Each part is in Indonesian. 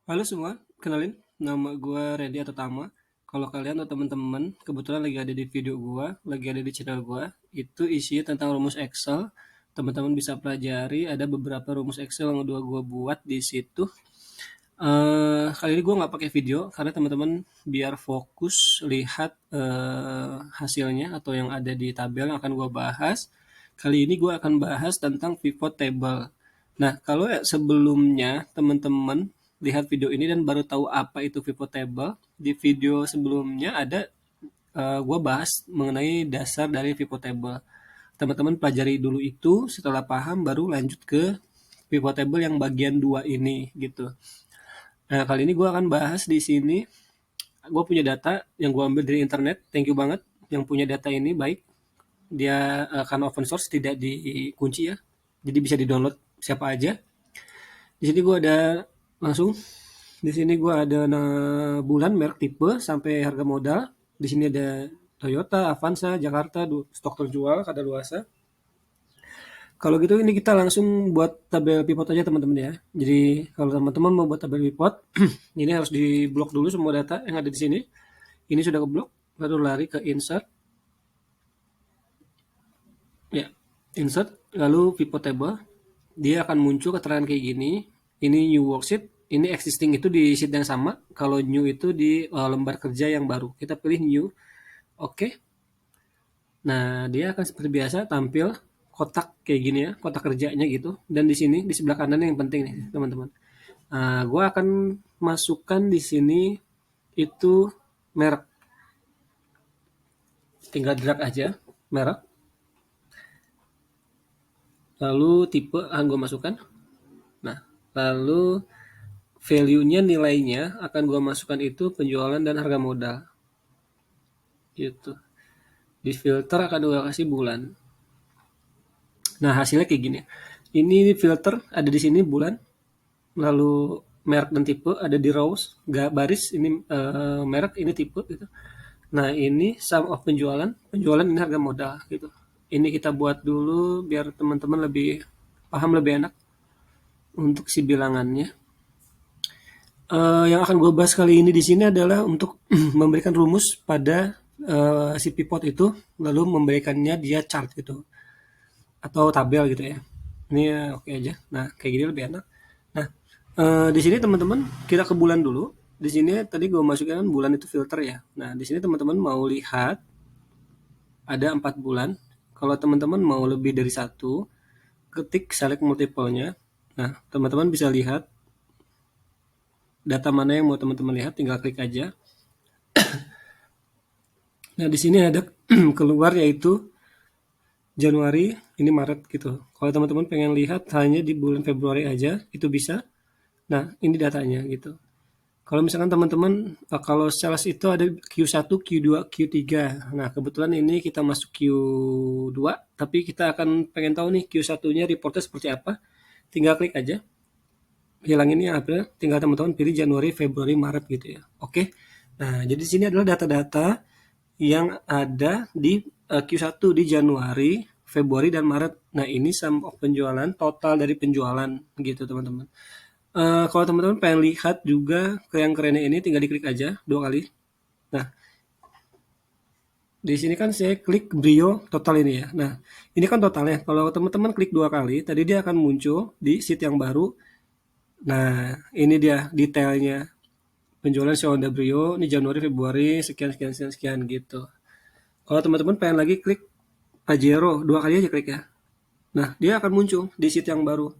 Halo semua, kenalin, nama gue Randy atau Tama. Kalau kalian atau teman-teman kebetulan lagi ada di video gue, lagi ada di channel gue, itu isinya tentang rumus Excel. Teman-teman bisa pelajari, ada beberapa rumus Excel yang udah gue buat di situ. Kali ini gue nggak pakai video karena teman-teman biar fokus lihat hasilnya atau yang ada di tabel yang akan gue bahas. Kali ini gue akan bahas tentang pivot table. Nah, kalau sebelumnya teman-teman lihat video ini dan baru tahu apa itu pivot table, di video sebelumnya ada gue bahas mengenai dasar dari pivot table. Teman-teman pelajari dulu itu, setelah paham baru lanjut ke pivot table yang bagian 2 ini gitu. Nah, kali ini gue akan bahas di sini. Gue punya data yang gue ambil dari internet. Thank you banget yang punya data ini baik. Dia karena open source tidak dikunci ya. Jadi bisa di-download siapa aja. Di sini gue ada langsung. Di sini gue ada bulan, merek, tipe, sampai harga modal. Di sini ada Toyota, Avanza, Jakarta, stok terjual, kadaluarsa. Kalau gitu ini kita langsung buat tabel pivot aja teman-teman ya. Jadi kalau teman-teman mau buat tabel pivot, ini harus diblok dulu semua data yang ada di sini. Ini sudah keblok, baru lari ke insert. Ya, insert, lalu pivot table. Dia akan muncul keterangan kayak gini. Ini new worksheet, ini existing itu di sheet yang sama. Kalau new itu di lembar kerja yang baru. Kita pilih new. Oke. Nah, dia akan seperti biasa tampil kotak kayak gini ya, kotak kerjanya gitu. Dan di sini di sebelah kanan yang penting nih, teman-teman. Nah, gue akan masukkan di sini itu merek. Tinggal drag aja merek. Lalu tipe akan gue masukkan. Nah, lalu value-nya nilainya akan gue masukkan itu penjualan dan harga modal. Gitu. Di filter akan gue kasih bulan. Nah, hasilnya kayak gini. Ini filter ada di sini bulan, lalu merek dan tipe ada di rows, gak baris ini merek, ini tipe gitu. Nah, ini sum of penjualan, penjualan ini harga modal gitu. Ini kita buat dulu biar teman-teman lebih paham lebih enak untuk si bilangannya. Yang akan gue bahas kali ini di sini adalah untuk memberikan rumus pada si pivot itu, lalu memberikannya dia chart gitu atau tabel gitu ya. Ini ya, oke aja. Nah, kayak gini lebih enak. Nah, di sini teman-teman kita ke bulan dulu. Di sini tadi gue masukkan bulan itu filter ya. Nah, di sini teman-teman mau lihat ada 4 bulan. Kalau teman-teman mau lebih dari satu, ketik select multiple-nya. Nah, teman-teman bisa lihat data mana yang mau teman-teman lihat, tinggal klik aja. Nah, di sini ada keluar yaitu Januari, ini Maret gitu. Kalau teman-teman pengen lihat hanya di bulan Februari aja, itu bisa. Nah, ini datanya gitu. Kalau misalkan teman-teman, kalau sales itu ada Q1, Q2, Q3. Nah, kebetulan ini kita masuk Q2, tapi kita akan pengen tahu nih Q1-nya reportnya seperti apa. Tinggal klik aja. Hilangin ini April, tinggal teman-teman pilih Januari, Februari, Maret gitu ya. Oke. Nah, jadi di sini adalah data-data yang ada di Q1 di Januari, Februari, dan Maret. Nah, ini sum of penjualan, total dari penjualan gitu teman-teman. Kalau teman-teman pengen lihat juga ke yang kerennya ini, tinggal diklik aja 2 kali. Nah, di sini kan saya klik Brio total ini ya. Nah, ini kan totalnya. Kalau teman-teman klik 2 kali, tadi dia akan muncul di sheet yang baru. Nah, ini dia detailnya. Penjualan Honda Brio, ini Januari, Februari, sekian, sekian, sekian, sekian gitu. Kalau teman-teman pengen lagi klik Pajero, 2 kali aja klik ya. Nah, dia akan muncul di sheet yang baru.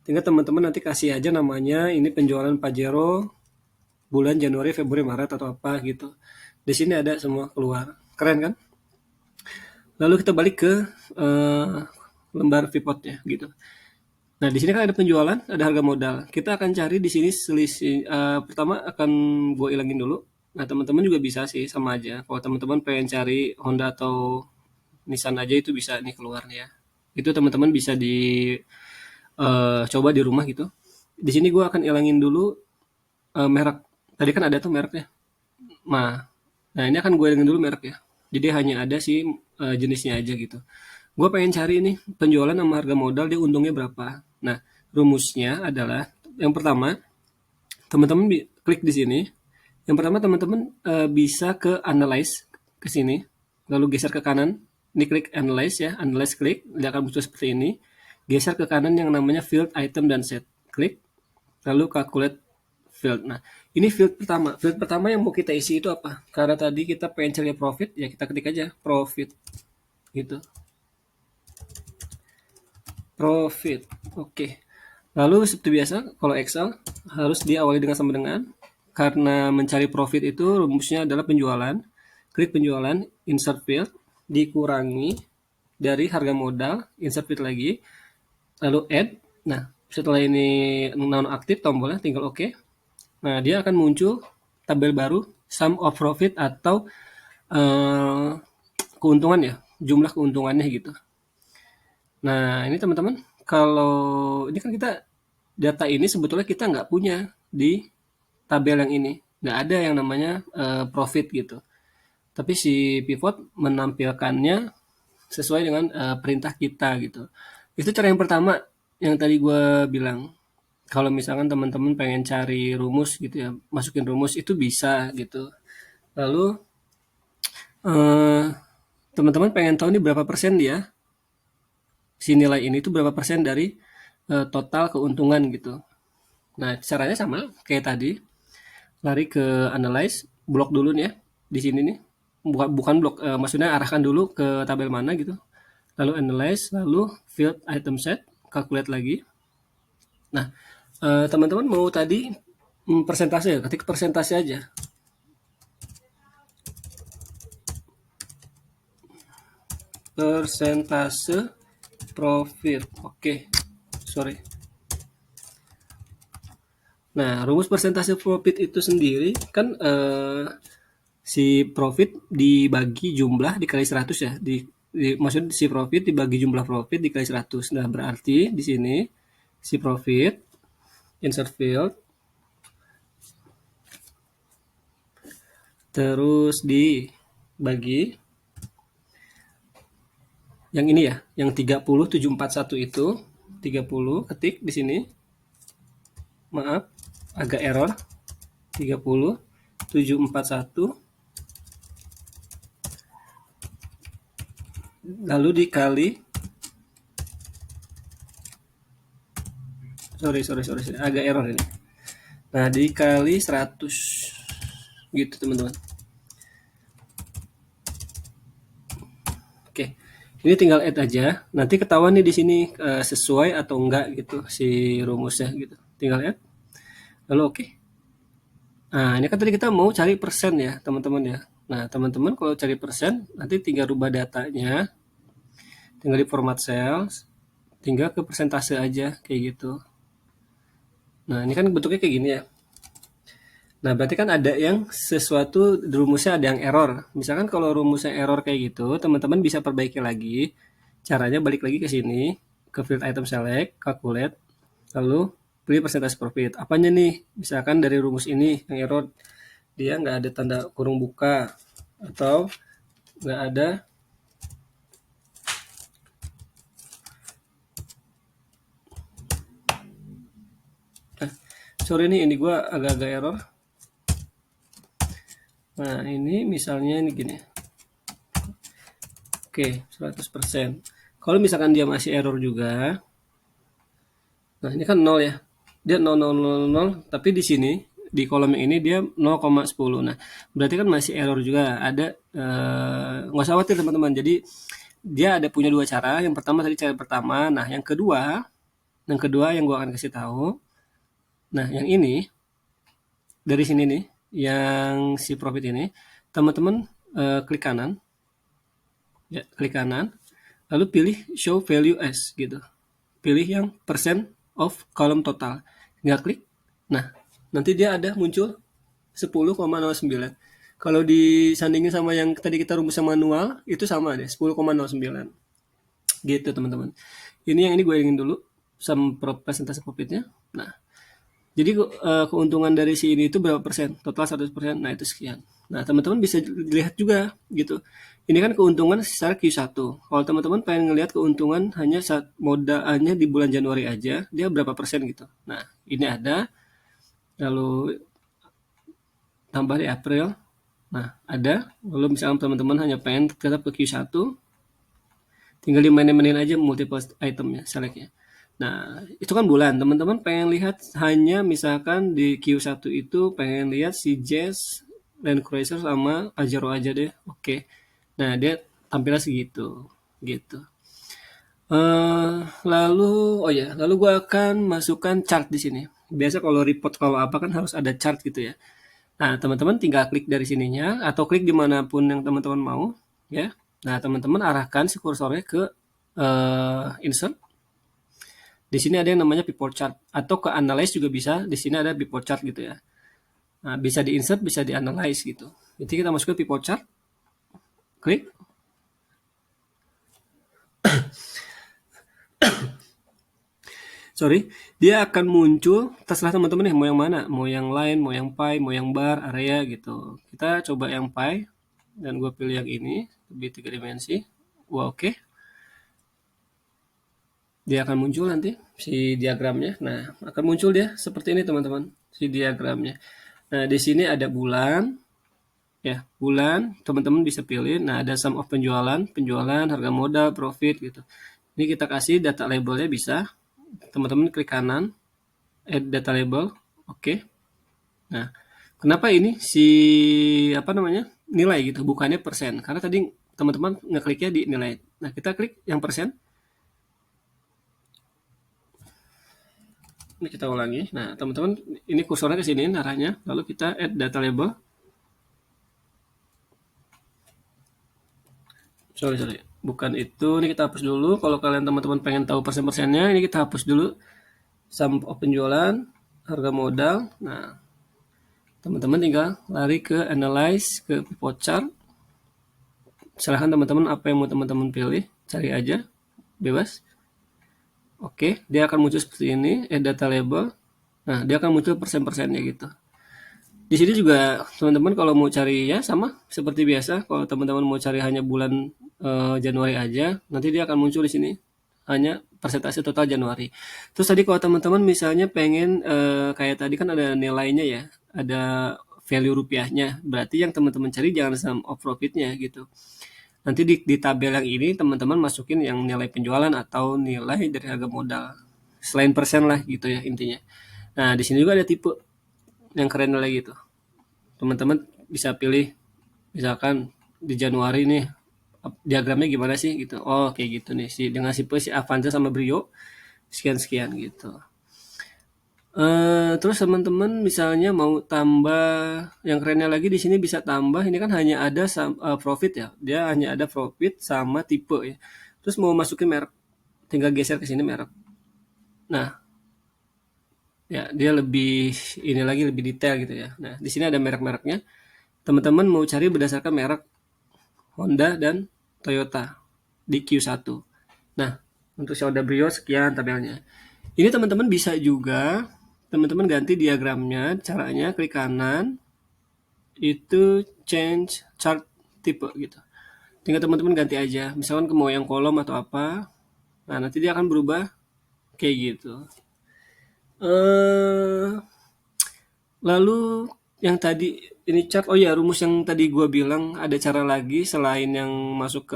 Tinggal teman-teman nanti kasih aja namanya, ini penjualan Pajero bulan Januari, Februari, Maret atau apa gitu. Di sini ada semua keluar. Keren kan? Lalu kita balik ke lembar pivotnya gitu. Nah, di sini kan ada penjualan, ada harga modal. Kita akan cari di sini selisih. Pertama akan gue ilangin dulu. Nah, teman-teman juga bisa sih sama aja. Kalau teman-teman pengen cari Honda atau Nissan aja itu bisa nih keluarnya ya. Itu teman-teman bisa coba di rumah gitu. Di sini gue akan ilangin dulu merek. Tadi kan ada tuh mereknya. Nah, nah ini akan gue ilangin dulu merek ya. Jadi hanya ada sih jenisnya aja gitu. Gue pengen cari nih penjualan sama harga modal dia untungnya berapa. Nah, rumusnya adalah yang pertama teman-teman klik di sini. Yang pertama teman-teman bisa ke analyze ke sini, lalu geser ke kanan. Ini klik analyze ya, analyze klik, dia akan muncul seperti ini. Geser ke kanan yang namanya field item dan set, klik, lalu calculate field. Nah, ini field pertama. Field pertama yang mau kita isi itu apa? Karena tadi kita pengen cari profit, ya kita ketik aja profit, gitu. Profit, oke. Lalu seperti biasa, kalau Excel harus diawali dengan sama dengan. Karena mencari profit itu rumusnya adalah penjualan. Klik penjualan, insert field, dikurangi dari harga modal, insert field lagi, lalu add. Nah, setelah ini nonaktif tombolnya, tinggal oke. Nah, dia akan muncul tabel baru, sum of profit atau keuntungan ya, jumlah keuntungannya gitu. Nah, ini teman-teman, kalau ini kan kita data ini sebetulnya kita nggak punya di tabel yang ini. Nggak ada yang namanya profit gitu. Tapi si pivot menampilkannya sesuai dengan perintah kita gitu. Itu cara yang pertama yang tadi gue bilang. Kalau misalkan teman-teman pengen cari rumus gitu ya, masukin rumus itu bisa gitu. Lalu eh, teman-teman pengen tahu nih berapa persen dia, si nilai ini tuh berapa persen dari total keuntungan gitu. Nah, caranya sama kayak tadi. Lari ke analyze, blok dulu nih ya. Di sini nih. Bukan blok, maksudnya arahkan dulu ke tabel mana gitu. Lalu analyze, lalu field item set, calculate lagi. Nah, teman-teman mau tadi persentase ya, ketik persentase aja. Persentase profit. Oke, sorry. Nah, rumus persentase profit itu sendiri kan si profit dibagi jumlah dikali 100 ya. Maksudnya si profit dibagi jumlah profit dikali 100. Nah, berarti di sini si profit, insert field, terus dibagi yang ini ya, yang 30741 itu 30, ketik di sini. Maaf, agak error. 30741 lalu dikali sorry agak error ini. Nah, dikali 100 gitu teman-teman. Oke, ini tinggal add aja. Nanti ketahuan nih di sini sesuai atau enggak gitu si rumusnya gitu. Tinggal add. Lalu oke. Nah, ini kan tadi kita mau cari persen ya teman-teman ya. Nah, teman-teman kalau cari persen nanti tinggal rubah datanya. Tinggal di format cells. Tinggal ke persentase aja kayak gitu. Nah, ini kan bentuknya kayak gini ya. Nah, berarti kan ada yang sesuatu rumusnya ada yang error. Misalkan kalau rumusnya error kayak gitu, teman-teman bisa perbaiki lagi. Caranya balik lagi ke sini, ke field item select, calculate, lalu pilih persentase profit. Apanya nih? Misalkan dari rumus ini yang error, dia nggak ada tanda kurung buka, atau nggak ada sorry nih, ini gue agak-agak error. Nah, ini misalnya ini gini. Oke, 100%. Kalau misalkan dia masih error juga, nah ini kan 0 ya. Dia 0,000, tapi di sini di kolom yang ini dia 0,10. Nah, berarti kan masih error juga. Ada nggak usah khawatir teman-teman. Jadi dia ada punya dua cara. Yang pertama tadi cara pertama. Nah, yang kedua yang gua akan kasih tahu. Nah, yang ini dari sini nih, yang si profit ini, teman-teman klik kanan. Ya, klik kanan. Lalu pilih show value as gitu. Pilih yang percent of column total. Tinggal klik. Nah, nanti dia ada muncul 10,09. Kalau disandingin sama yang tadi kita rumusnya manual, itu sama deh, 10,09. Gitu teman-teman. Ini yang ini gue ingin dulu sama presentasi profitnya. Nah, jadi keuntungan dari si ini itu berapa persen? Total 100%. Nah, itu sekian. Nah, teman-teman bisa lihat juga gitu. Ini kan keuntungan secara Q1. Kalau teman-teman pengen ngelihat keuntungan hanya saat modalnya di bulan Januari aja, dia berapa persen gitu. Nah, ini ada. lalu tambah di April. Nah, ada. Lalu misalkan teman-teman hanya pengen tetap ke Q1, tinggal dimainin aja multiple itemnya, selectnya. Nah, itu kan bulan. Teman-teman pengen lihat hanya misalkan di Q1 itu pengen lihat si Jazz, Land Cruiser sama Pajero aja deh. Oke. Nah, dia tampilnya segitu. Gitu. Lalu, oh ya, lalu gua akan masukkan chart di sini. Biasa kalau report kalau apa kan harus ada chart gitu ya. Nah, teman-teman tinggal klik dari sininya atau klik dimanapun yang teman-teman mau, ya. Nah, teman-teman arahkan si kursornya ke insert. Di sini ada yang namanya pivot chart atau ke analyze juga bisa. Di sini ada pivot chart gitu ya. Nah, bisa di insert, bisa di analyze gitu. Jadi kita masuk ke pivot chart, klik. Sorry, dia akan muncul terserah teman-teman nih mau yang mana, mau yang line, mau yang pie, mau yang bar, area gitu. Kita coba yang pie dan gue pilih yang ini lebih 3 dimensi. Wah, oke. Dia akan muncul nanti si diagramnya. Nah, akan muncul dia seperti ini teman-teman, si diagramnya. Nah, di sini ada bulan, ya bulan, teman-teman bisa pilih. Nah, ada sum of penjualan, harga modal, profit gitu. Ini kita kasih data labelnya bisa. Teman-teman klik kanan, add data label, oke. Nah, kenapa ini si apa namanya nilai gitu, bukannya persen? Karena tadi teman-teman ngekliknya di nilai. Nah, kita klik yang persen. Ini kita ulangi. Nah, teman-teman, ini kursornya ke sini arahnya. Lalu kita add data label. Sorry. Bukan itu. Ini kita hapus dulu. Kalau kalian teman-teman pengen tahu persen-persennya, ini kita hapus dulu. Sum of penjualan, harga modal. Nah, teman-teman tinggal lari ke analyze, ke pivot chart. Silahkan teman-teman apa yang mau teman-teman pilih. Cari aja. Bebas. Oke, dia akan muncul seperti ini. Add data label. Nah, dia akan muncul persen-persennya gitu. Di sini juga teman-teman kalau mau cari ya sama seperti biasa. Kalau teman-teman mau cari hanya bulan Januari aja, nanti dia akan muncul di sini hanya persentase total Januari. Terus tadi kalau teman-teman misalnya pengen kayak tadi kan ada nilainya ya, ada value rupiahnya. Berarti yang teman-teman cari jangan sum of profitnya gitu. Nanti di tabel yang ini teman-teman masukin yang nilai penjualan atau nilai dari harga modal. Selain persen lah gitu ya intinya. Nah, di sini juga ada tipe yang keren lagi gitu. Teman-teman bisa pilih misalkan di Januari nih diagramnya gimana sih gitu. Oh, kayak gitu nih sih dengan si Avanza sama Brio sekian-sekian gitu. Terus teman-teman misalnya mau tambah yang kerennya lagi di sini bisa tambah ini kan hanya ada profit ya. Dia hanya ada profit sama tipe ya. Terus mau masukin merek tinggal geser ke sini merek. Nah, ya dia lebih ini lagi lebih detail gitu ya. Nah, di sini ada merek-mereknya. Teman-teman mau cari berdasarkan merek Honda dan Toyota di Q1. Nah, untuk Honda Brio sekian tabelnya. Ini teman-teman bisa juga teman-teman ganti diagramnya, caranya klik kanan itu change chart tipe gitu. Tinggal teman-teman ganti aja, misalkan ke mau yang kolom atau apa. Nah, nanti dia akan berubah kayak gitu. Lalu yang tadi ini chart, oh ya rumus yang tadi gue bilang ada cara lagi selain yang masuk ke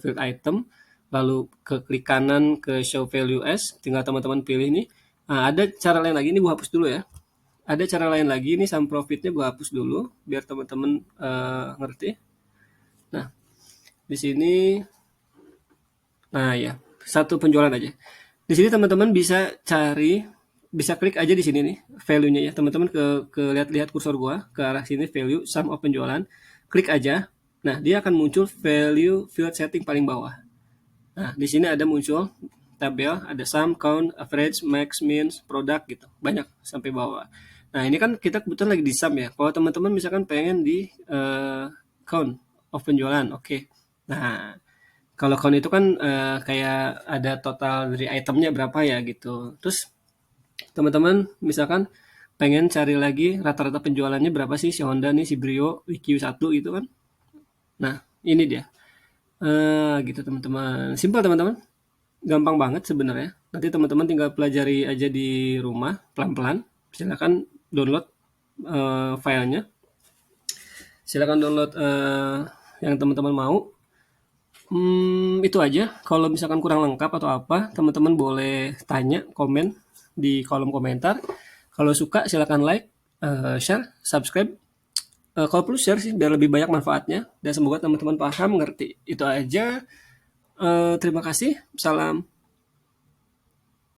field item, lalu ke klik kanan ke show value as, tinggal teman-teman pilih nih. Nah, ada cara lain lagi, ini gue hapus dulu ya. Ada cara lain lagi, ini sum profitnya gue hapus dulu biar teman-teman ngerti. Nah, di sini, nah ya satu penjualan aja. Di sini teman-teman bisa cari, bisa klik aja di sini nih value-nya ya. Teman-teman ke lihat-lihat kursor gua ke arah sini value sum of penjualan, klik aja. Nah, dia akan muncul value field setting paling bawah. Nah, di sini ada muncul tabel, ada sum, count, average, max, min, product gitu. Banyak sampai bawah. Nah, ini kan kita kebetulan lagi di sum ya. Kalau teman-teman misalkan pengen di count of penjualan, oke. Nah, kalau count itu kan kayak ada total dari itemnya berapa ya gitu. Terus teman-teman misalkan pengen cari lagi rata-rata penjualannya berapa sih si Honda nih, si Brio, Q1 gitu kan. Nah, ini dia. Gitu teman-teman. Simpel teman-teman. Gampang banget sebenarnya. Nanti teman-teman tinggal pelajari aja di rumah pelan-pelan. Silakan download filenya. Silakan download yang teman-teman mau. Itu aja. Kalau misalkan kurang lengkap atau apa, teman-teman boleh tanya, komen di kolom komentar. Kalau suka silakan like, share, subscribe. Kalau perlu share sih biar lebih banyak manfaatnya dan semoga teman-teman paham, ngerti. Itu aja. Terima kasih. Salam.